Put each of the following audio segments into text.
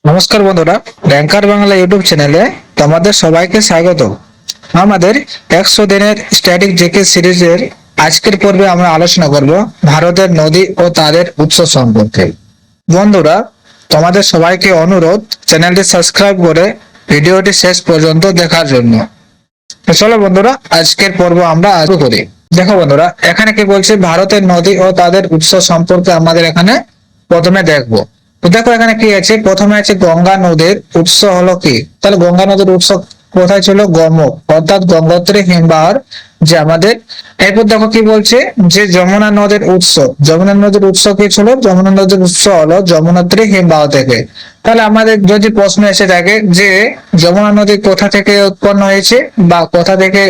নমস্কার বন্ধুরা, ranker Bangla YouTube চ্যানেলে তোমাদের সবাইকে স্বাগত। আমাদের 100 দিনের স্ট্যাটিক জিকে সিরিজের আজকের পর্বে আমরা আলোচনা করব ভারতের নদী ও তাদের উৎস সম্পর্কে। বন্ধুরা, তোমাদের সবাইকে অনুরোধ চ্যানেলটি সাবস্ক্রাইব করে ভিডিওটি শেষ পর্যন্ত দেখার জন্য। তো চলো বন্ধুরা, আজকের পর্ব আমরা শুরু করি। দেখো বন্ধুরা, এখানে কি বলছে, ভারতের নদী ও তাদের উৎস সম্পর্কে আমাদের এখানে প্রথমে দেখবো। তো দেখো এখানে কি আছে, প্রথমে আছে গঙ্গা নদীর উৎস হলো কি। তাহলে গঙ্গা নদীর উৎস কোথায় ছিল? গমক, অর্থাৎ গঙ্গোত্রী হিমবাহর যে আমাদের। এরপর দেখো কি বলছে, যে যমুনা নদীর উৎস। যমুনা নদীর উৎস কি ছিল? যমুনা নদীর উৎস হলো যমুনোত্রী হিমবাহ থেকে। তাহলে আমাদের যদি প্রশ্ন এসে থাকে যে যমুনা নদী কোথা থেকে উৎপন্ন হয়েছে বা কোথা থেকে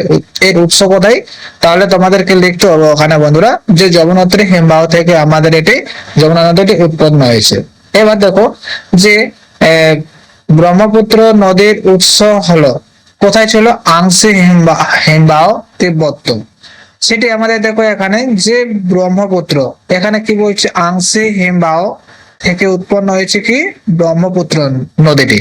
এর উৎস কোথায়, তাহলে তোমাদেরকে লিখতে হবে ওখানে বন্ধুরা যে যমুনোত্রী হিমবাহ থেকে আমাদের এটি যমুনা নদীটি উৎপন্ন হয়েছে। এবার দেখো যে ব্রহ্মপুত্র নদীর উৎস হলো কোথায় ছিল? আংশি হিমবাহ তিব্বত। সেটি আমাদের দেখো এখানে যে ব্রহ্মপুত্র, এখানে কি বলছে, আংশি হিমবাহ থেকে উৎপন্ন হয়েছে কি ব্রহ্মপুত্র নদীটি।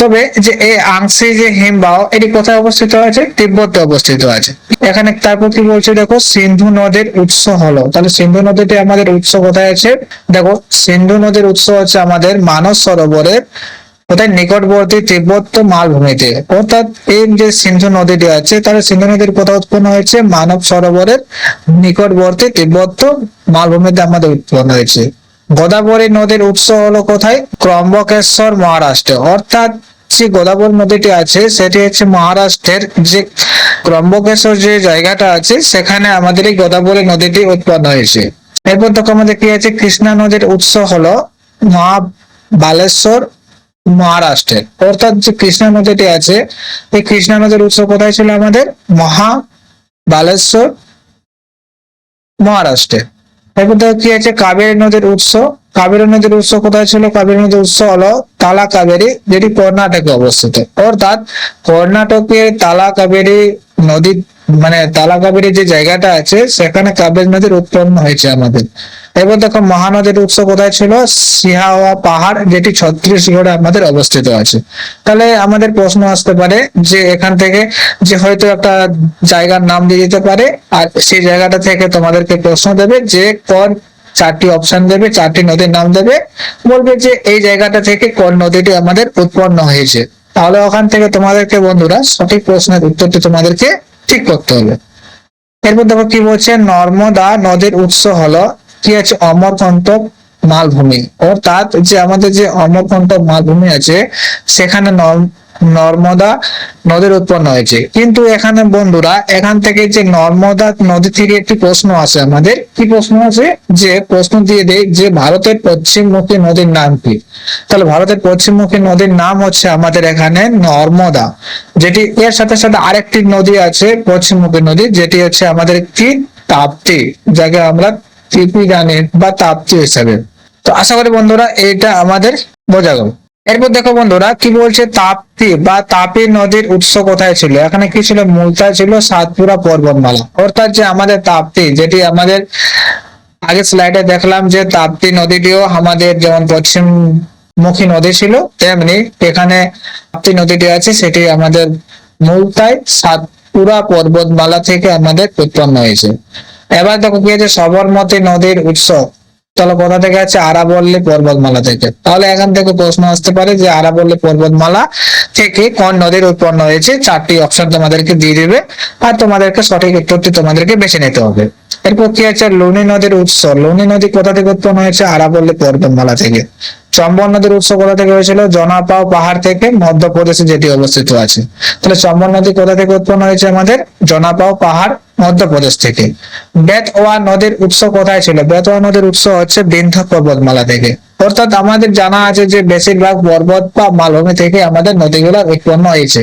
তবে যে এই আংশি যে হিমবাহ এটি কোথায় অবস্থিত আছে? তিব্বতে অবস্থিত আছে। এখানে তারপর কি বলছে, দেখো সিন্ধু নদীর উৎস হলো। তাহলে সিন্ধু নদীটি আমাদের উৎস কোথায় আছে? দেখো সিন্ধু নদীর উৎস হচ্ছে আমাদের মানস সরোবরের কোথায়? নিকটবর্তী তিব্বত মালভূমিতে। অর্থাৎ এই যে সিন্ধু নদীটি আছে, তাহলে সিন্ধু নদীর কোথায় উৎপন্ন হয়েছে? মানব সরোবরের নিকটবর্তী তিব্বত মালভূমিতে আমাদের উৎপন্ন হয়েছে। গোদাবরী নদীর উৎস হলো কোথায়? ত্রম্বকেশ্বর, মহারাষ্ট্রে। অর্থাৎ যে গোদাবরী নদীটি আছে সেটি হচ্ছে মহারাষ্ট্রের যে ত্রম্বকেশ্বর যে জায়গাটা আছে সেখানে আমাদের এই গোদাবরী নদীটি উৎপন্ন হয়েছে। এরপর দেখো আমাদের কি আছে, কৃষ্ণা নদীর উৎস হলো মহাবালেশ্বর, মহারাষ্ট্রের। অর্থাৎ যে কৃষ্ণা নদীটি আছে, এই কৃষ্ণা নদীর উৎস কোথায় ছিল? আমাদের মহাবালেশ্বর, মহারাষ্ট্রে। এরপর দেখো কি আছে, কাবেরী নদীর উৎস। কাবেরী নদীর উৎস কোথায় ছিল? কাবেরী নদীর উৎস হলো তালা কাবেরী, যেটি কর্ণাটকে অবস্থিত। অর্থাৎ কর্ণাটকের তালা কাবেরী নদী, মানে তালা কাবেরী যে জায়গাটা আছে সেখানে কাবেরী নদীর উৎপন্ন হয়েছে আমাদের। এবার দেখো মহানদীর উৎস কোথায় ছিল? সিহাওয়া পাহাড়, যেটি ছত্তিশগড়ে আমাদের অবস্থিত আছে। তাহলে আমাদের প্রশ্ন আসতে পারে যে এখান থেকে যে হয়তো একটা জায়গার নাম দিয়ে দিতে পারে, আর সেই জায়গাটা থেকে তোমাদেরকে প্রশ্ন দেবে যে কোন চারটি অপশন দেবে, চারটি নদীর নাম দেবে, বলবে যে এই জায়গাটা থেকে কোন নদীটি আমাদের উৎপন্ন হয়েছে। তাহলে ওখান থেকে তোমাদেরকে বন্ধুরা সঠিক প্রশ্নের উত্তরটি তোমাদেরকে ঠিক করতে হবে। এরপর দেখো কি বলছে, নর্মদা নদীর উৎস হলো কি আছে? অমরকন্তক মালভূমি। অর্থাৎ যে আমাদের যে অমরকন্তক মালভূমি আছে সেখানে নর্মদা নদীর উৎপন্ন হয়েছে। কিন্তু এখানে বন্ধুরা এখান থেকে যে নর্মদা নদী থেকে একটি প্রশ্ন আছে আমাদের। কি প্রশ্ন আছে? যে প্রশ্ন দিয়ে দেয় যে ভারতের পশ্চিমমুখী নদীর নাম কি। তাহলে ভারতের পশ্চিমমুখী নদীর নাম হচ্ছে আমাদের এখানে নর্মদা, যেটি এর সাথে সাথে আরেকটি নদী আছে পশ্চিমমুখী নদী, যেটি হচ্ছে আমাদের কি তাপ্তি, যাকে আমরা তিপি জানি বা তাপ্তি হিসাবে। তো আশা করি বন্ধুরা এটা আমাদের বোঝা গেল। এরপর দেখো বন্ধুরা কি বলছে, তাপ্তি বা তাপি নদীর উৎস কোথায় ছিল? এখানে কি ছিল? মূলতায় ছিল সাতপুরা পর্বতমালা। অর্থাৎ যে আমাদের তাপ্তি, যেটি আমাদের আগে স্লাইডে দেখলাম যে তাপ্তি নদীটিও আমাদের যেমন পশ্চিমমুখী নদী ছিল, তেমনি এখানে তাপ্তি নদীটি আছে সেটি আমাদের মূলতায় সাতপুরা পর্বতমালা থেকে আমাদের উৎপন্ন হয়েছে। এবার দেখো কি আছে, সবরমতী নদীর উৎস। তাহলে কোথা থেকে আছে? আরাবল্লী পর্বতমালা থেকে। তাহলে এখান থেকে প্রশ্ন আসতে পারে যে আরাবল্লী পর্বতমালা থেকে কোন নদীর উৎপন্ন হয়েছে। চারটি অপশন তোমাদেরকে দিয়ে দিবে আর তোমাদেরকে সঠিক উত্তরটি তোমাদেরকে বেছে নিতে হবে। এরপর কি আছে, লুনি নদীর উৎস। লুনি নদী কোথা থেকে উৎপন্ন হয়েছে? আরাবল্লী পর্বতমালা থেকে। চম্বল নদীর উৎস কোথা থেকে হয়েছিল? জনাপাও পাহাড় থেকে, মধ্যপ্রদেশে যেটি অবস্থিত আছে। তাহলে চম্বল নদী কোথা থেকে উৎপন্ন হয়েছে? আমাদের জনাপাও পাহাড়, মধ্যপ্রদেশ থেকে। বেতওয়া নদীর উৎস কোথায় ছিল? বেতওয়া নদীর উৎস হচ্ছে বিন্ধ্য পর্বতমালা থেকে। অর্থাৎ আমাদের জানা আছে যে বেশিরভাগ পর্বত বা মালভূমি থেকে আমাদের নদীগুলো উৎপন্ন হয়েছে।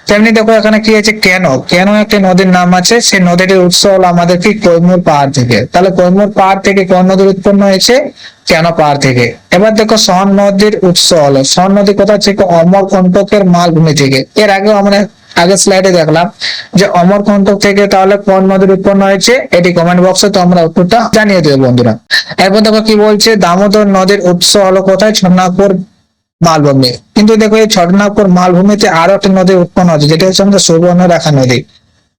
তেমনি দেখো এখানে কি আছে, কেন। কেন একটি নদীর নাম আছে, সেই নদীটির উৎস হলো আমাদের কি কৈমুর পাহাড় থেকে। তাহলে কৈমুর পাহাড় থেকে কোন নদীর উৎপন্ন হয়েছে? কেন পাহাড় থেকে। এবার দেখো সন নদীর উৎস হলো, সন নদী কোথা থেকে? অমরকন্তকের মালভূমি থেকে। এর আগেও আমরা আগের স্লাইডে দেখলাম যে অমরকন্তক থেকে তাহলে কোন নদীর উৎপন্ন হয়েছে, এটি কমেন্ট বক্সে তোমরা উত্তরটা জানিয়ে দেবে বন্ধুরা। এরপর দেখো কি বলছে, দামোদর নদীর উৎস হলো কোথায়? সোনাপুর মালভূমি। কিন্তু দেখো এই ছোটনাগপুর মালভূমিতে আরো একটি নদী উৎপন্ন হচ্ছে, যেটা হচ্ছে আমাদের সুবর্ণরেখা নদী।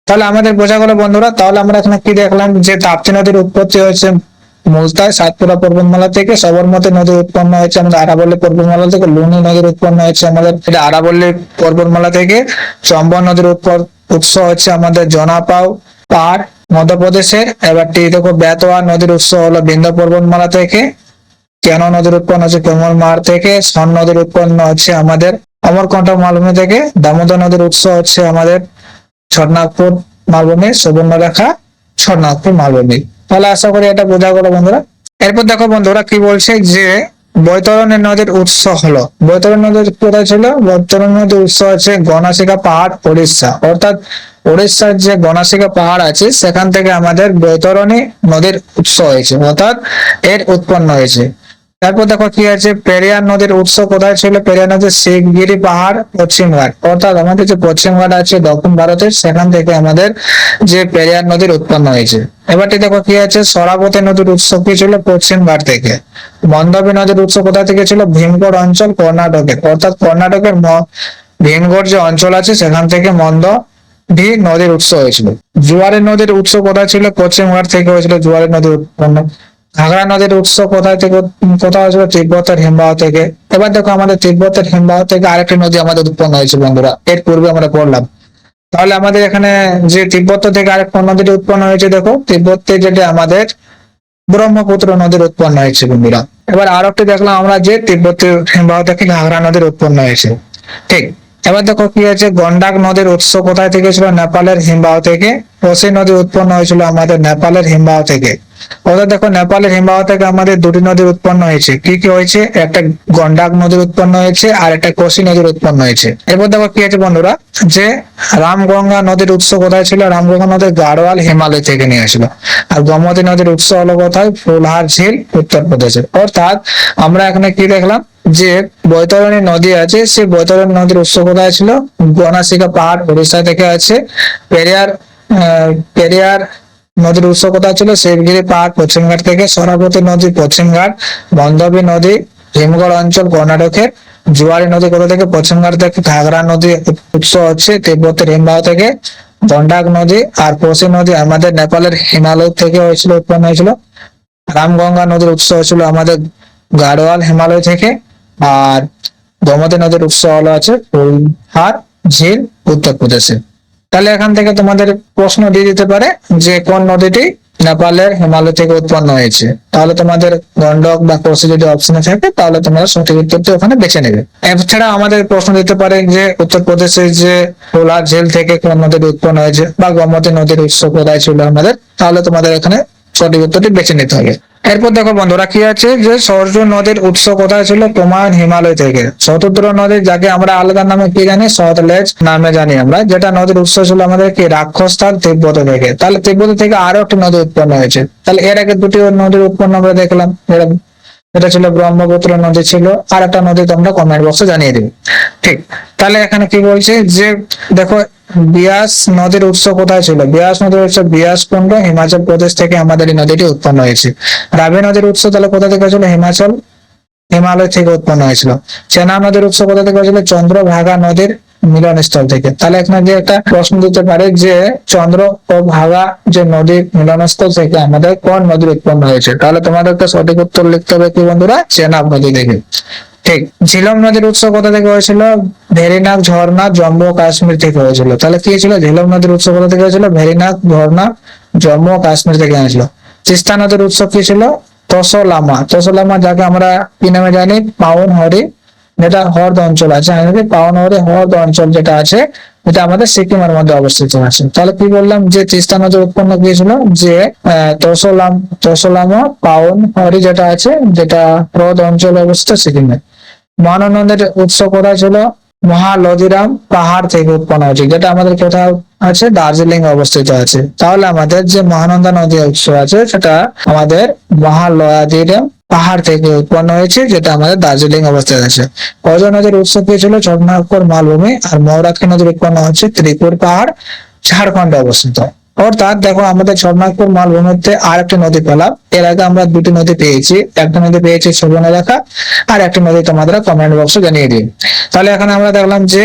তাহলে আমাদের বোঝা গেল বন্ধুরা। তাহলে আমরা এখানে কি দেখলাম, যে তাপ্তি নদীর উৎপত্তি হয়েছে মুলতায় সাতপুরা পর্বতমালা থেকে, সবরমতী নদী উৎপন্ন হয়েছে আমাদের আরাবল্লী পর্বতমালা থেকে, লুনি নদীর উৎপন্ন হয়েছে আমাদের এটা আরাবল্লী পর্বতমালা থেকে, চম্বল নদীর উৎস হচ্ছে আমাদের জনাপাও পাহাড় মধ্যপ্রদেশের। এবারটি দেখো বেতোয়া নদীর উৎস হলো বিন্ধ্য পর্বতমালা থেকে, কেন নদীর উৎপন্ন হচ্ছে কোমল মার থেকে, সন নদীর উৎপন্ন হচ্ছে আমাদের অমরকণ্টক মালভূমি থেকে, দামোদর নদীর উৎস হচ্ছে আমাদের ছোটনাগপুর মালভূমি, সুবর্ণরেখা ছোটনাগপুর মালভূমি। তাহলে আশা করি এটা বোঝা গেল বন্ধুরা। এরপর দেখো বন্ধুরা কি বলছে, যে বৈতরণী নদীর উৎস হলো, বৈতরণী নদীর কোথায় ছিল, বৈতরণী নদীর উৎস হচ্ছে গণাসিকা পাহাড় উড়িষ্যা, অর্থাৎ উড়িষ্যার যে গণাসিকা পাহাড় আছে সেখান থেকে আমাদের বৈতরণী নদীর উৎস হয়েছে, অর্থাৎ এর উৎপন্ন হয়েছে। তারপর দেখো কি আছে, পেরিয়ার নদীর উৎস কোথায় ছিল, পেরিয়ার নদীর শিবগিরি পাহাড় পশ্চিমঘাট, অর্থাৎ আমাদের যে পশ্চিমঘাট আছে দক্ষিণ ভারতের, সেখান থেকে আমাদের যে পেরিয়ার নদীর উৎপন্ন হয়েছে। এবারটি দেখো কি আছে, সরাবতী নদীর উৎস কি ছিল, পশ্চিমঘাট থেকে। মন্দবী নদীর উৎস কোথা থেকে ছিল, ভীমগড় অঞ্চল কর্ণাটকের, অর্থাৎ কর্ণাটকের ভীমগড় যে অঞ্চল আছে সেখান থেকে মন্দবী নদীর উৎস হয়েছিল। জুয়ারি নদীর উৎস কোথায় ছিল, পশ্চিমঘাট থেকে হয়েছিল জুয়ারি নদীর উৎপন্ন। ঘাগড়া নদীর উৎস কোথায় থেকে, কোথায় হয়েছিল, তিব্বতের হিমবাহ থেকে। এবার দেখো আমাদের তিব্বতের হিমবাহ থেকে আরেকটি নদী আমাদের উৎপন্ন হয়েছে বন্ধুরা, এর পূর্বে আমরা পড়লাম। তাহলে আমাদের এখানে যে তিব্বত থেকে আরেকটা নদীটি উৎপন্ন হয়েছে, দেখো তিব্বতে যেটা আমাদের ব্রহ্মপুত্র নদীর উৎপন্ন হয়েছে বন্ধুরা। এবার আরো একটি দেখলাম আমরা, যে তিব্বতের হিমবাহ থেকে ঘাগড়া নদীর উৎপন্ন হয়েছে। ঠিক, এবার দেখো কি আছে, গন্ডাক নদীর উৎস কোথায় থেকে ছিল, নেপালের হিমবাহ থেকে। কোসি নদী উৎপন্ন হয়েছিল আমাদের নেপালের হিমবাহ থেকে। অর্থাৎ দেখো নেপালের হিমবাহ থেকে আমাদের দুটি নদীর উৎপন্ন হয়েছে, কি কি হয়েছে, একটা গন্ডাক নদীর উৎপন্ন হয়েছে আর একটা কোসি নদীর উৎপন্ন হয়েছে। এরপর দেখো কি আছে বন্ধুরা, যে রামগঙ্গা নদীর উৎস কোথায় ছিল, রামগঙ্গা নদীর গাড়োয়াল হিমালয় থেকে নিয়ে আসলো। আর গোমতী নদীর উৎস হলো কোথায়, ফুলহার ঝিল উত্তরপ্রদেশের। অর্থাৎ আমরা এখানে কি দেখলাম, যে বৈতরণী নদী আছে, সেই বৈতরণী নদীর উৎস কোথায় ছিল, গণাসিকা পাহাড় উড়িষ্যা থেকে আছে। পেরিয়ার নদীর উৎস কোথায় ছিল, শিবগিরি পাহাড় পশ্চিমঘাট থেকে। সরাবতী নদী পশ্চিমঘাট। মন্দবী নদী ভীমগড় অঞ্চল কর্ণাটকের। জুয়ারি নদী কোথা থেকে, পশ্চিমঘাট থেকে। ঘাগড়া নদী উৎস হচ্ছে তিব্বতের হিমবাহ থেকে। গন্ডাক নদী আর কোসি নদী আমাদের নেপালের হিমালয় থেকে হয়েছিল, উৎপন্ন হয়েছিল। রামগঙ্গা নদীর উৎস হয়েছিল আমাদের গাড়োয়াল হিমালয় থেকে। আর গোমতী নদীর উৎস হলো আছে ফুলহার ঝিল উত্তরপ্রদেশে। তাহলে এখান থেকে তোমাদের প্রশ্ন দিয়ে দিতে পারে যে কোন নদীটি নেপালের হিমালয় থেকে উৎপন্ন হয়েছে। তাহলে তোমাদের গন্ডক বা কোসি যদি অপশনে থাকে তাহলে তোমরা সঠিক উত্তরটি ওখানে বেছে নেবে। এছাড়া আমাদের প্রশ্ন দিতে পারে যে উত্তরপ্রদেশের যে ফুলহার ঝিল থেকে কোন নদীর উৎপন্ন হয়েছে, বা গোমতী নদীর উৎস কোথায় ছিল আমাদের, তাহলে তোমাদের এখানে সঠিক উত্তরটি বেছে নিতে হবে। এরপর দেখো বন্ধুরা কি আছে, যে সরজু নদীর উৎস কোথায় ছিল, কুমায়ুন হিমালয় থেকে। শতদ্র নদী, যাকে আমরা আলাদা নামে কি জানি, সতলেজ নামে জানি আমরা, যেটা নদীর উৎস ছিল আমাদের কি, রাক্ষসতাল তিব্বত থেকে। তাহলে তিব্বত থেকে আরো একটি নদী উৎপন্ন হয়েছে। তাহলে এর আগে দুটি নদীর উৎপন্ন আমরা দেখলাম, এটা ছিল ব্রহ্মপুত্র নদী ছিল, আর একটা নদী তোমরা কমেন্ট বক্সে জানিয়ে দিবে। ঠিক, তাহলে এখানে কি বলছে, যে দেখো বিয়াস নদীর উৎস কোথায় ছিল, বিয়াস নদীর উৎস বিয়াস কুণ্ড হিমাচল প্রদেশ থেকে আমাদের এই নদীটি উৎপন্ন হয়েছে। রাবি নদীর উৎস তাহলে কোথা থেকে হয়েছিল, হিমালয় থেকে উৎপন্ন হয়েছিল। চেনাব নদীর উৎস কোথা থেকে হয়েছিল, চন্দ্রভাগা নদীর মিলনস্থল থেকে। তাহলে এখানে যে একটা প্রশ্ন দিতে পারে, যে চন্দ্র ও ভাগা যে নদীর মিলনস্থল থেকে আমাদের কোন নদীর উৎপন্ন হয়েছে। তাহলে তোমাদেরকে সঠিক উত্তর লিখতে হবে কি বন্ধুরা, চেনাব নদী থেকে। ঠিক, ঝিলম নদীর উৎস কোথা থেকে হয়েছিল, ভেরিনাগ ঝর্ণা জম্মু ও কাশ্মীর থেকে হয়েছিল। তাহলে কি ছিল, ঝিলম নদীর উৎস কোথা থেকে হয়েছিল, ভেরিনাগ ঝর্ণা জম্মু ও কাশ্মীর থেকে হয়েছিল। তিস্তা নদীর উৎস কি ছিল, তোসলামা। তোসলামা, যাকে আমরা কি নামে জানি, পাউন হরি, যেটা হ্রদ অঞ্চল আছে আমাদের, পাউন হরি হ্রদ অঞ্চল যেটা আছে, এটা আমাদের সিকিমের মধ্যে অবস্থিত আছে। তাহলে কি বললাম, যে তিস্তা নদী উৎপন্ন হয়েছিল, যে তোসলামা পাউন হরি যেটা আছে, যেটা হ্রদ অঞ্চলে অবস্থিত সিকিমে। মহানন্দা নদীর উৎস কোথায় ছিল, মহালদিরাম পাহাড় থেকে উৎপন্ন হয়েছে, যেটা আমাদের কোথাও আছে, দার্জিলিং অবস্থিত আছে। তাহলে আমাদের যে মহানন্দা নদীর উৎস আছে সেটা আমাদের মহালদিরাম পাহাড় থেকে উৎপন্ন হয়েছে, যেটা আমাদের দার্জিলিং অবস্থিত আছে। অজয় নদীর উৎস কি ছিল, ছোটনাগপুর মালভূমি। আর মৌরাক্ষী নদীর উৎপন্ন হচ্ছে ত্রিপুর পাহাড়, ঝাড়খণ্ডে অবস্থিত। অর্থাৎ দেখো আমাদের ছটনাগপুর মালভূমিতে আর একটা নদী পেলাম। এর আগে আমরা দুটি নদী পেয়েছি, একটা নদী পেয়েছি সুবর্ণরেখা, আর একটা নদী তোমাদের কমেন্ট বক্সে জানিয়ে দিন। তাহলে এখানে আমরা দেখলাম যে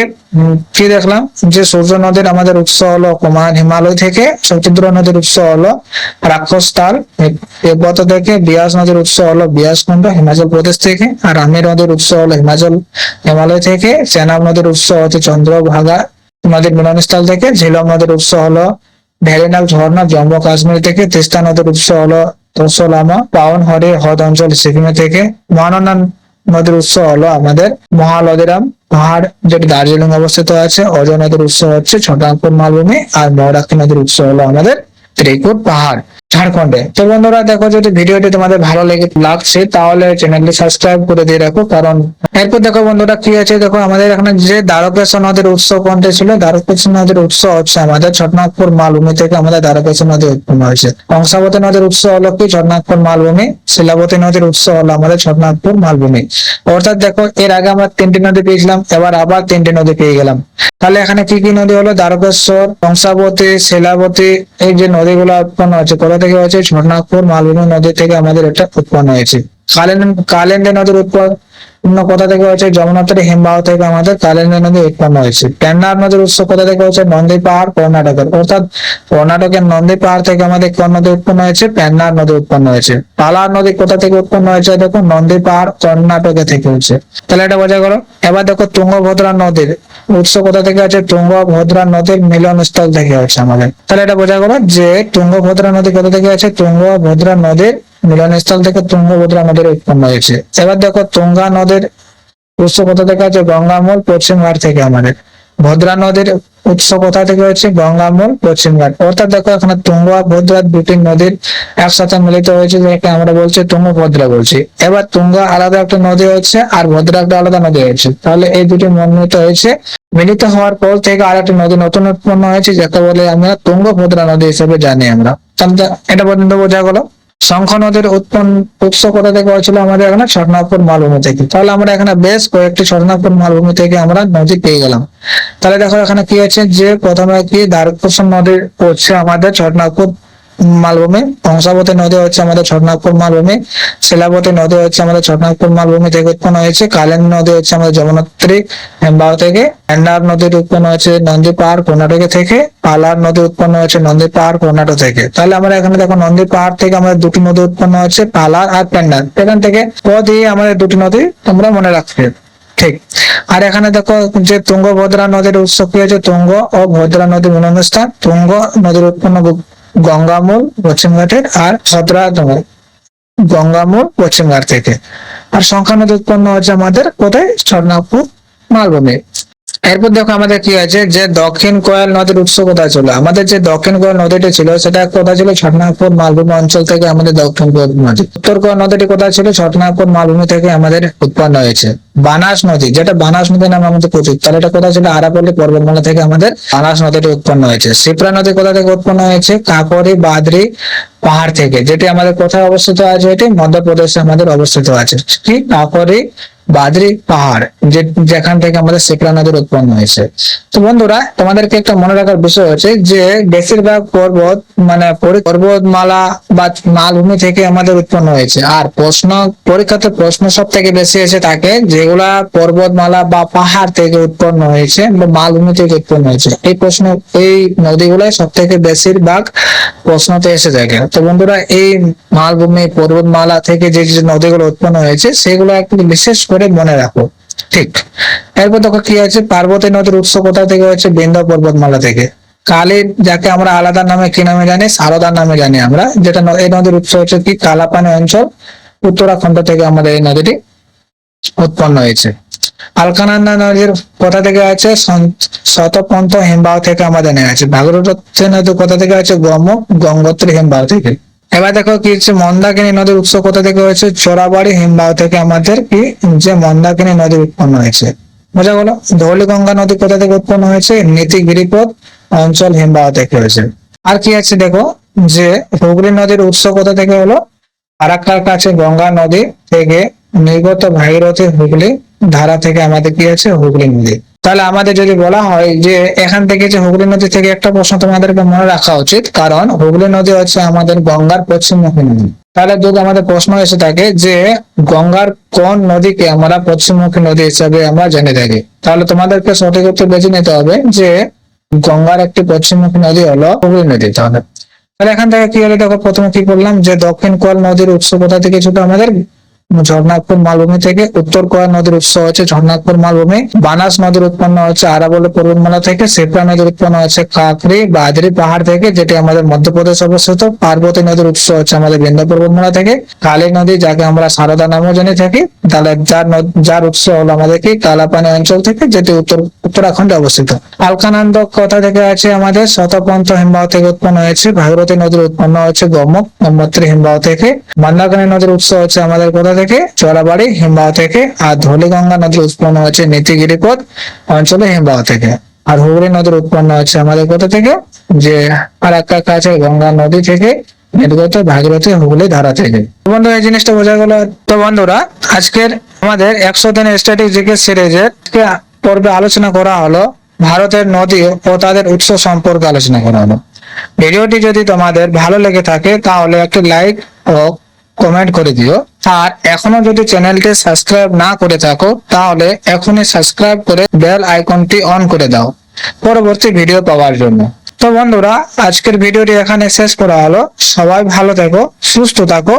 কি দেখলাম যে সূর্য নদীর আমাদের উৎস হলো কুমার হিমালয় থেকে, শচীন্দ্র নদীর উৎস হলো রাক্ষসতাল তিব্বত থেকে, বিয়াস নদীর উৎস হলো বিয়াসকুণ্ড হিমাচল প্রদেশ থেকে, আর রামি নদীর উৎস হলো হিমালয় থেকে, চেনাব নদীর উৎস হচ্ছে চন্দ্রভাগা নদীর মিলনস্থল থেকে, ঝিলম নদীর উৎস হলো ভ্যালিনাগ ঝর্ণা জম্মু কাশ্মীর থেকে, তিস্তা নদীর উৎস হলো তোসলামা পাওন হরি হ্রদ অঞ্চল সিকিম থেকে, মহানন্দা নদীর উৎস হলো আমাদের মহালদিরাম পাহাড় যেটি দার্জিলিং অবস্থিত আছে, অজয় নদীর উৎস হচ্ছে ছটনাগপুর মালভূমি, আর ময়ূরাক্ষী নদীর উৎস হলো আমাদের ত্রিকুট পাহাড় ঝাড়খণ্ডে। তো বন্ধুরা দেখো, যদি ভিডিওটি তোমাদের ভালো লাগছে তাহলে চ্যানেলটি সাবস্ক্রাইব করে দিয়ে রাখো। কারণ এরপর দেখো বন্ধুরা কি আছে, দেখো আমাদের এখানে যে দ্বারকেশ্বর নদীর উৎস কোনটি ছিল, দ্বারকেশ্বর নদীর উৎস হচ্ছে আমাদের ছটনাগপুর মালভূমি থেকে আমাদের দ্বারকেশ্বর নদী উৎপন্ন হয়েছে। কংসাবতী নদীর উৎস হলো কি ছটনাগপুর মালভূমি, শিলাবতী নদীর উৎস হলো আমাদের ছটনাগপুর মালভূমি। অর্থাৎ দেখো এর আগে আমরা তিনটি নদী পেয়েছিলাম, এবার আবার তিনটি নদী পেয়ে গেলাম। তাহলে এখানে কি কি নদী হলো, দ্বারকেশ্বর, কংসাবতী, শিলাবতী, এই যে নদীগুলো উৎপন্ন হয়েছে কোথা থেকে হয়েছে, ছটনাগপুর মালভূমি নদী থেকে আমাদের এটা উৎপন্ন হয়েছে। কালিন্দী নদীর উৎপন্ন কোথা থেকে হয়েছে, যমুনোত্তরী হিমবাহ থেকে আমাদের কালিন্দী নদী উৎপন্ন হয়েছে। পেন্নার নদীর উৎস কোথা থেকে হয়েছে, নন্দী পাহাড় কর্ণাটকের, অর্থাৎ কর্ণাটকের নন্দী পাহাড় থেকে আমাদের কোন নদী উৎপন্ন হয়েছে, পেন্নার নদী উৎপন্ন হয়েছে। পালার নদী কোথা থেকে উৎপন্ন হয়েছে, দেখো নন্দী পাহাড় কর্ণাটকে থেকে হয়েছে। তাহলে এটা বোঝা গেল। এবার দেখো তুঙ্গভদ্রা নদীর উৎস কোথা থেকে আছে, তুঙ্গভদ্রা নদীর মিলনস্থল থেকে হচ্ছে আমাদের। তাহলে এটা বোঝা গেল যে তুঙ্গভদ্রা নদী কোথা থেকে আছে, তুঙ্গভদ্রা নদীর মিলনস্থল থেকে তুঙ্গভদ্রা নদীর উৎপন্ন হয়েছে। এবার দেখো তুঙ্গা নদীর উৎস কোথা থেকে আছে, গঙ্গামূল পশ্চিমঘাট থেকে আমাদের। ভদ্রা নদীর উৎস কোথা থেকে হচ্ছে, গঙ্গামূল পশ্চিমঘাট। অর্থাৎ দেখো এখানে তুঙ্গা ভদ্রা দুটি নদীর একসাথে মিলিত হয়েছে, যেটাকে আমরা বলছি তুঙ্গভদ্রা বলছি। এবার তুঙ্গা আলাদা একটা নদী হচ্ছে আর ভদ্রা একটা আলাদা নদী হয়েছে। তাহলে এই দুটি মিলিত হয়েছে, মিলিত হওয়ার পর থেকে আর একটা নদী নতুন উৎপন্ন হয়েছে, যাকে বলে আমরা তুঙ্গভদ্রা নদী হিসেবে জানি আমরা। তাহলে এটা পর্যন্ত বোঝা গেল। শঙ্খ নদীর উৎস কোথা থেকে হয়েছিল, আমাদের এখানে ছটনাগপুর মালভূমি থেকে। তাহলে আমরা এখানে বেশ কয়েকটি ছটনাগপুর মালভূমি থেকে আমরা নদী পেয়ে গেলাম। তাহলে দেখো এখানে কি আছে, যে প্রথমে কি দ্বারকেশ্বর নদীর হচ্ছে আমাদের ছটনাগপুর মালভূমি, কংসাবতী নদী হচ্ছে আমাদের ছটনাগপুর মালভূমি, শিলাবতী নদী হচ্ছে আমাদের ছটনাগপুর মালভূমি থেকে উৎপন্ন হয়েছে, কালিন্দী নদী হচ্ছে আমাদের যমুনোত্রী হিমবাহ থেকে, পেন্নার নদীর উৎপন্ন হয়েছে নন্দী পাহাড় কর্ণাটক থেকে, পালার নদী উৎপন্ন হয়েছে নন্দী পাহাড় কর্ণাটক থেকে। তাহলে আমরা এখানে দেখো নন্দী পাহাড় থেকে আমাদের দুটি নদী উৎপন্ন হচ্ছে, পালার আর পেন্নার। এখান থেকে দিয়ে আমাদের দুটি নদী তোমরা মনে রাখবে, ঠিক। আর এখানে দেখো যে তুঙ্গভদ্রা নদীর উৎস কি হয়েছে, তুঙ্গ ও ভদ্রা নদীর মিলনস্থান। তুঙ্গ নদীর উৎপন্ন গঙ্গামূল পশ্চিমঘাটের, আর ভদ্রা গঙ্গামূল পশ্চিমঘাট থেকে। আর শঙ্খা নদী উৎপন্ন হচ্ছে আমাদের কোথায়, ছটনাগপুর মালভূমি। এরপর দেখো আমাদের কি আছে, যে দক্ষিণ কোয়েল নদীর উৎস কোথায় ছিল, আমাদের যে দক্ষিণ কোয়েল নদীটি ছিল সেটা কোথায় ছিল, ছটনাগপুর মালভূমি অঞ্চল থেকে আমাদের দক্ষিণ কোয়েল নদী। উত্তর কোয়েল নদীটি কোথায় ছিল, ছটনাগপুর মালভূমি থেকে আমাদের উৎপন্ন হয়েছে। বানাস নদী, যেটা বানাস নদীর নামে আমাদের পরিচিত, তাহলে এটা কোথায় ছিল, আরাবল্লী পর্বতমালা থেকে আমাদের বানাস নদীটি উৎপন্ন হয়েছে। শিপ্রা নদী কোথা থেকে উৎপন্ন হয়েছে, কাকরি বাদরি পাহাড় থেকে, যেটি আমাদের কোথায় অবস্থিত আছে, এটি মধ্যপ্রদেশে আমাদের অবস্থিত আছে। কি, কাকরি বাদরি পাহাড়, যেখান থেকে আমাদের শিপ্রা নদীর উৎপন্ন হয়েছে। তো বন্ধুরা তোমাদেরকে একটা মনে রাখার বিষয় হচ্ছে যে বেশিরভাগ পর্বত পর্বতমালা বা মালভূমি থেকে আমাদের উৎপন্ন হয়েছে। আর পরীক্ষাতে প্রশ্ন সব থেকে বেশি এসে থাকে যেগুলা পর্বতমালা বা পাহাড় থেকে উৎপন্ন হয়েছে বা মালভূমি থেকে উৎপন্ন হয়েছে, এই নদীগুলাই সব থেকে বেশিরভাগ প্রশ্নতে এসে থাকে। তো বন্ধুরা এই মালভূমি পর্বতমালা থেকে যে যে নদীগুলো উৎপন্ন হয়েছে সেগুলো একটু বিশেষ করে মনে রাখো, ঠিক। এরপর দেখো কি আছে, পার্বতী নদীর উৎস কোথা থেকে হয়েছে, বিন্ধ্য পর্বতমালা থেকে। কালী, যাকে আমরা আলাদা নামে কি নামে জানি, সারদার নামে জানি আমরা, যেটা এই নদীর উৎস হচ্ছে কি, কালাপানি অঞ্চল, উত্তরাখণ্ড থেকে আমাদের এই নদীটি উৎপন্ন হয়েছে। আলকানন্দা নদীর কোথা থেকে আছে, শতপন্থ হিমবাহ থেকে আমাদের নেওয়া আছে। ভাগীরথী নদী কোথা থেকে আছে, গঙ্গোত্রী হিমবাহ থেকে। এবার দেখো কি হচ্ছে, মন্দাকিনী নদীর উৎস কোথা থেকে হয়েছে, চোরাবাড়ি হিমবাহ থেকে আমাদের কি, যে মন্দাকিনী নদী উৎপন্ন হয়েছে। বোঝা গেল। ধৌলিগঙ্গা নদী কোথা থেকে উৎপন্ন হয়েছে, নীতিগিরিপথ অঞ্চল হিমবাহ থেকে হয়েছে। আর কি আছে দেখো, যে হুগলি নদীর উৎস কোথা থেকে হলো, ফারাক্কার কাছে গঙ্গা নদী থেকে নির্গত ভাগীরথী হুগলি ধারা থেকে আমাদের কি আছে, হুগলি নদী। তাহলে আমাদের যদি বলা হয় যে এখান থেকে যে হুগলি নদী থেকে একটা প্রশ্ন তোমাদেরকে মনে রাখা উচিত, কারণ হুগলি নদী হচ্ছে আমাদের গঙ্গার পশ্চিমমুখী নদী। তাহলে যদি আমাদের প্রশ্ন এসে থাকে যে গঙ্গার কোন নদীকে আমরা পশ্চিমমুখী নদী হিসাবে আমরা জেনে থাকি, তাহলে তোমাদেরকে সঠিক উত্তর বেছে নিতে হবে যে গঙ্গার একটি পশ্চিমমুখী নদী হলো হুগলি নদী। তাহলে তাহলে এখান থেকে কি হলো, দেখো প্রথমে কি করলাম যে দক্ষিণ কোয়াল নদীর উৎস কোথা থেকে ছোট আমাদের ঝর্ণাকপুর মালভূমি থেকে। উত্তর কোয়াল নদীর উৎস হচ্ছে ঝর্ণাকপুর মালভূমি। বানাস নদীর উৎপন্ন হচ্ছে আরাবল্লী পর্বতমালা থেকে। শিপ্রা নদীর উৎপন্ন হচ্ছে কাকরি বাদরি পাহাড় থেকে, যেটি আমাদের মধ্যপ্রদেশ অবস্থিত। পার্বতী নদীর উৎস হচ্ছে আমাদের বিন্ধ্য পর্বতমালা থেকে। কালী নদী, যাকে আমরা সারদা নামেও জেনে থাকি, তাহলে যার উৎস হলো আমাদের কি কালাপানি অঞ্চল থেকে, যেটি উত্তরাখণ্ডে অবস্থিত। আলকানন্দ কোথা থেকে আছে আমাদের শতপন্থ হিমবাহ থেকে উৎপন্ন হয়েছে। ভাগীরথী নদীর উৎপন্ন হচ্ছে গঙ্গোত্রী হিমবাহ থেকে। মন্দাকিনী নদীর উৎস হচ্ছে আমাদের কোথা থেকে চোরাবাড়ি হিমবাহ থেকে। আর ধলিগঙ্গা নদীর উৎপন্ন হচ্ছে নীতিগিরিপথ অঞ্চলে হিমবাহ থেকে। আর হুগলি নদীর উৎপন্ন হচ্ছে আমাদের কোথা থেকে, যে ফারাক্কার কাছে গঙ্গা নদী থেকে নির্গত ভাগীরথী হুগলি ধারা থেকে। বন্ধু এই জিনিসটা বোঝা গেল। তো বন্ধুরা, আজকের আমাদের 100 দিনের স্ট্যাটিক জিকে সিরিজের পর্বে আলোচনা করা হলো ভারতের নদী ও তাদের উৎস সম্পর্কে আলোচনা করা হলো। ভিডিওটি যদি তোমাদের ভালো লেগে থাকে তাহলে একটি লাইক ও কমেন্ট করে দিও। আর এখনো যদি চ্যানেলটি সাবস্ক্রাইব না করে থাকো তাহলে এখনই সাবস্ক্রাইব করে বেল আইকনটি অন করে দাও পরবর্তী ভিডিও পাওয়ার জন্য। তো বন্ধুরা, আজকের ভিডিওটি এখানে শেষ করা হলো। সবাই ভালো থাকো, সুস্থ থাকো।